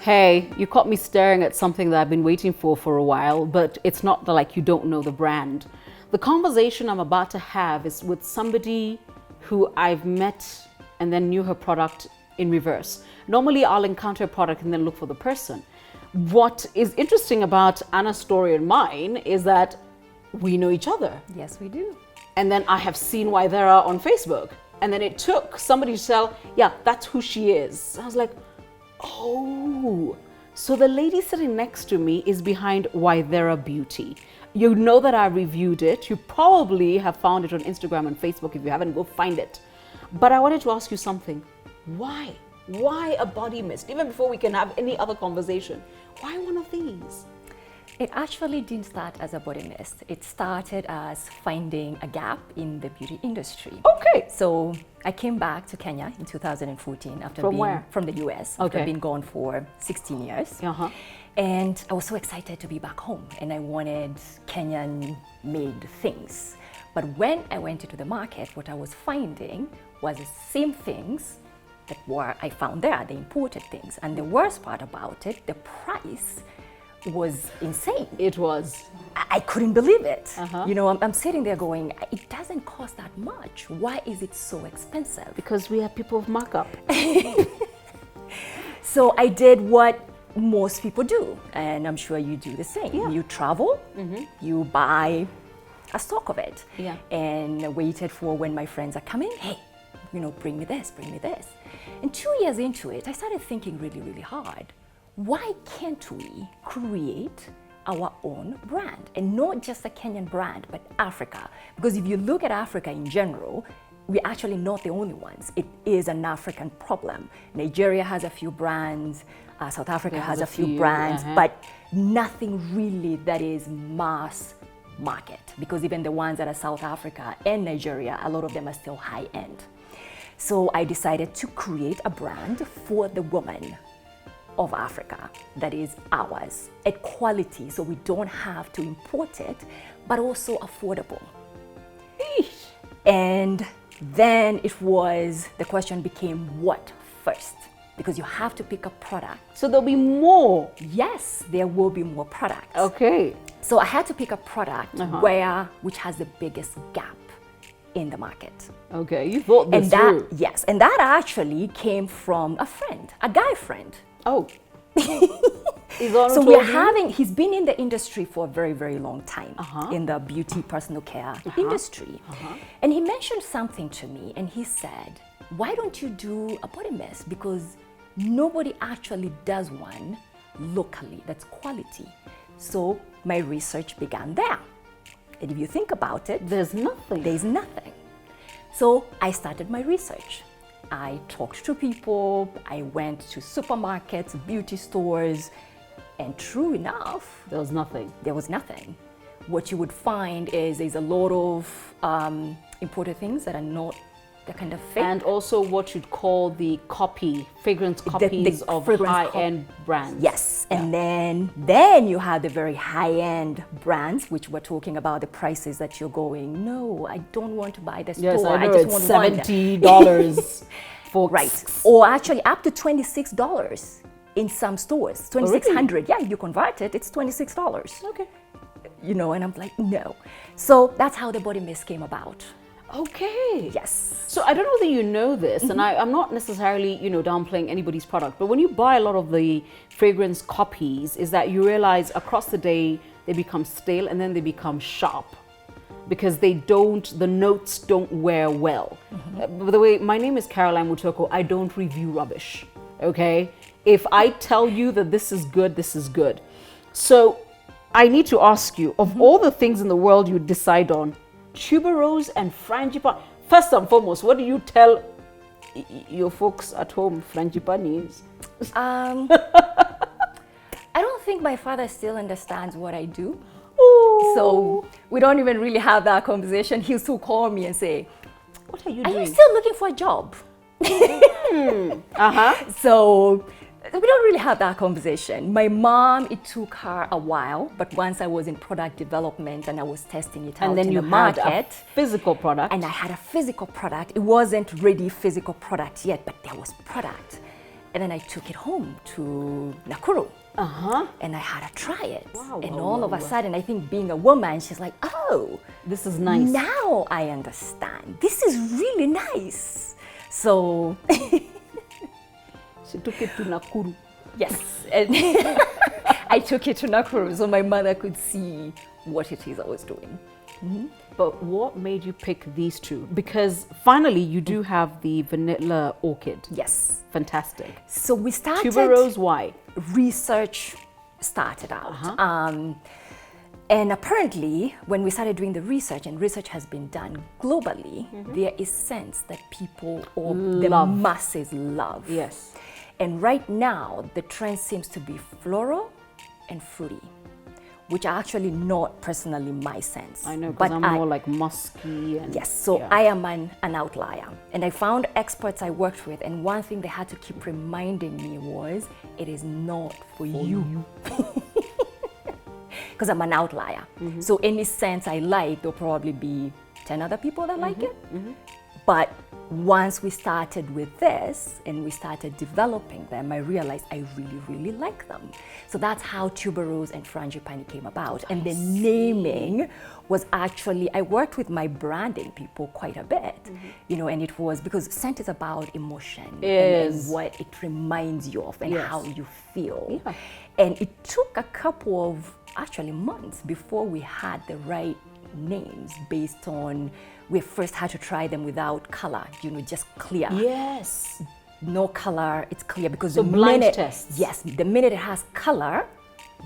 Hey, you caught me staring at something that I've been waiting for a while, but it's not like you don't know the brand. The conversation I'm about to have is with somebody who I've met and then knew her product in reverse. Normally, I'll encounter a product and then look for the person. What is interesting about Anna's story and mine is that we know each other. Yes, we do. And then I have seen Ythera on Facebook. And then it took somebody to tell, yeah, that's who she is. I was like, oh, so the lady sitting next to me is behind Ythera Beauty. You know that I reviewed it. You probably have found it on Instagram and Facebook. If you haven't, go find it. But I wanted to ask you something. Why? Why a body mist? Even before we can have any other conversation, why one of these? It actually didn't start as a body mist. It started as finding a gap in the beauty industry. Okay. So I came back to Kenya in 2014 after From being where? from the US. Okay. After being gone for 16 years. Uh-huh. And I was so excited to be back home and I wanted Kenyan made things. But when I went into the market, what I was finding was the same things that I found there, the imported things. And the worst part about it, the price was insane. It was. I couldn't believe it. Uh-huh. You know, I'm sitting there going, it doesn't cost that much. Why is it so expensive? Because we are people of markup. So I did what most people do, and I'm sure you do the same. Yeah. You travel, you buy a stock of it, Yeah. and waited for when my friends are coming, hey, you know, bring me this, bring me this. And 2 years into it, I started thinking really, really hard. Why can't we create our own brand? And not just a Kenyan brand, but Africa. Because if you look at Africa in general, we're actually not the only ones. It is an African problem. Nigeria has a few brands, South Africa has a few brands, but nothing really that is mass market. Because even the ones that are South Africa and Nigeria, a lot of them are still high end. So I decided to create a brand for the woman of Africa that is ours at quality, so we don't have to import it, but also affordable. Eesh. And then the question became what first? Because you have to pick a product. So there'll be more. Yes, there will be more products. Okay. So I had to pick a product which has the biggest gap in the market. Okay, you thought this through. Yes, and that actually came from a friend, a guy friend. Oh. So he's been in the industry for a very, very long time, in the beauty personal care industry. And he mentioned something to me and he said, why don't you do a body mist? Because nobody actually does one locally that's quality. So my research began there. And if you think about it, there's nothing. There's nothing. So I started my research. I talked to people, I went to supermarkets, beauty stores, and true enough, there was nothing. There was nothing. What you would find is there's a lot of imported things that are not the kind of fake. And also what you'd call the fragrance copies of high-end brands. Yes, and then you have the very high-end brands, which we're talking about the prices that you're going, no, I don't want to buy the store. Yes, I know, just it's want $70 for right, or actually up to $26 in some stores. $2,600. Really? Yeah, you convert it, it's $26. Okay. You know, and I'm like, no. So that's how the body mist came about. Okay. Yes. So I don't know whether you know this, and I'm not necessarily, downplaying anybody's product, but when you buy a lot of the fragrance copies, is that you realize across the day they become stale and then they become sharp because the notes don't wear well. By the way, my name is Caroline Mutoko. I don't review rubbish, okay? If I tell you that this is good, this is good. So I need to ask you, of all the things in the world you decide on, TuberRose and Frangipani. First and foremost, what do you tell your folks at home Frangipani is? I don't think my father still understands what I do. Ooh. So we don't even really have that conversation. He'll still call me and say, what are you are doing? you still looking for a job? So we don't really have that conversation. My mom, it took her a while, but once I was in product development and I was testing it out and then in you the had market, a physical product, and I had a physical product. It wasn't really physical product yet, but there was product. And then I took it home to Nakuru. And I had to try it. Wow, and wow, all of wow, a wow. sudden, I think being a woman, she's like, oh, This is nice. now I understand. This is really nice. So, She took it to Nakuru. yes. And I took it to Nakuru so my mother could see what it is I was doing. But what made you pick these two? Because finally you do have the vanilla orchid. Yes. Fantastic. So we started... TuberRose, why? Research started out. And apparently, when we started doing the research, and research has been done globally, there is sense that people or the masses love. Yes. And right now, the trend seems to be floral and fruity, which are actually not personally my sense. I know, because I'm more like musky. And, yes, so yeah. I am an outlier. And I found experts I worked with, and one thing they had to keep reminding me was, it is not for you. Because I'm an outlier. So any scent I like, there'll probably be 10 other people that like it. But once we started with this and we started developing them, I realized I really, really like them. So that's how TuberRose and Frangipani came about. And the naming was actually, I worked with my branding people quite a bit, you know, and it was because scent is about emotion and what it reminds you of and how you feel. Yeah. And it took a couple of actually months before we had the right names based on, we first had to try them without color, you know, just clear. Yes. No color, it's clear because So the blind minute, tests. yes, the minute it has color,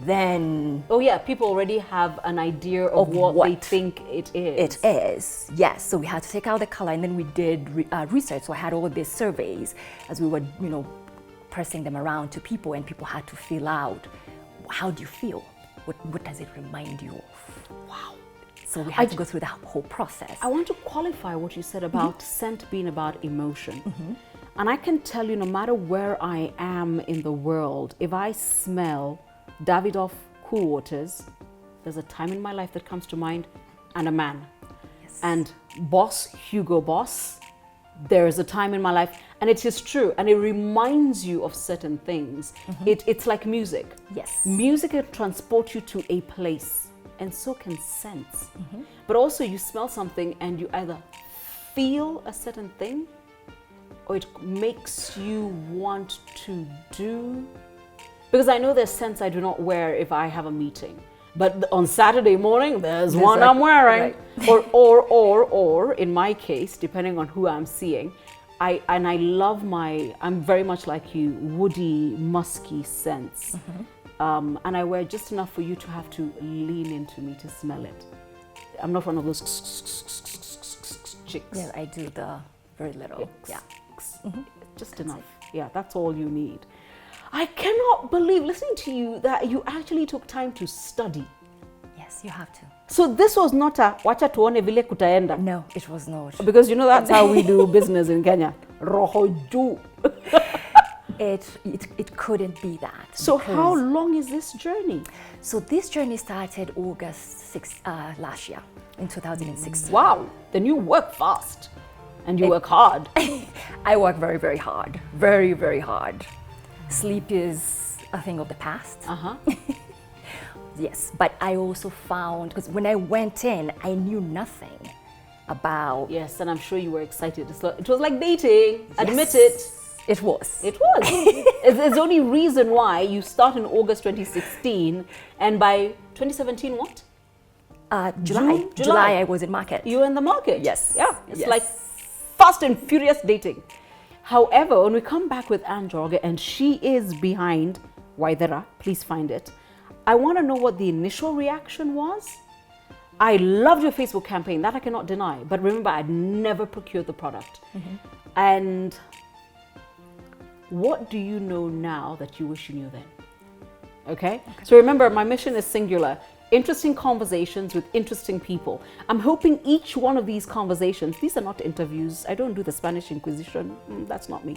then Oh yeah, people already have an idea of what they think it is. it is, yes. So we had to take out the color, and then we did research. So I had all these surveys as we were, you know, pressing them around to people, and people had to fill out, how do you feel? What does it remind you of? Wow. So we had to go through that whole process. I want to qualify what you said about scent being about emotion. And I can tell you, no matter where I am in the world, if I smell Davidoff Cool Waters, there's a time in my life that comes to mind, and a man. Yes. And Boss, Hugo Boss, there is a time in my life, and it is true, and it reminds you of certain things. It's like music. Yes. Music can transport you to a place, and so can scents. But also you smell something and you either feel a certain thing, or it makes you want to do. Because I know there's scents I do not wear if I have a meeting. But on Saturday morning, there's one I'm wearing. Right. Or in my case, depending on who I'm seeing, I'm very much like you, woody, musky scents. And I wear just enough for you to have to lean into me to smell it. I'm not one of those chicks. Yeah, I do the very little. Yeah. Just enough. Yeah, that's all you need. I cannot believe, listening to you, that you actually took time to study. Yes, you have to. So this was not a wacha tuone vile kutaenda. No, it was not. Because you know that's how we do business in Kenya. Roho juu. It couldn't be that. So how long is this journey? So this journey started August 6th, last year, in 2016. Wow, then you work fast and you work hard. I work very, very hard. Very, very hard. Sleep is a thing of the past. Yes, but I also found, because when I went in, I knew nothing about... Yes, and I'm sure you were excited. It was like dating, admit it. It was. It was. It's the only reason why you start in August 2016, and by 2017 what? July I was in market. You were in the market. Yes. Yeah, it's Yes. like fast and furious dating. However, when we come back with Anna Njoroge, and she is behind Ythera, please find it, I want to know what the initial reaction was. I loved your Facebook campaign, that I cannot deny, but remember, I'd never procured the product. And what do you know now that you wish you knew then? Okay? So remember, my mission is singular. Interesting conversations with interesting people. I'm hoping each one of these conversations, these are not interviews, I don't do the Spanish Inquisition, that's not me,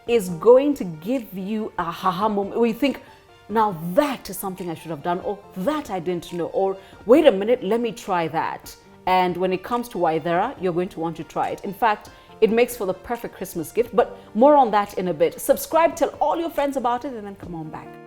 is going to give you a haha moment where you think, now that is something I should have done, or that I didn't know, or wait a minute, let me try that. And when it comes to Ythera, you're going to want to try it. In fact, it makes for the perfect Christmas gift. But more on that in a bit. Subscribe, tell all your friends about it, and then come on back.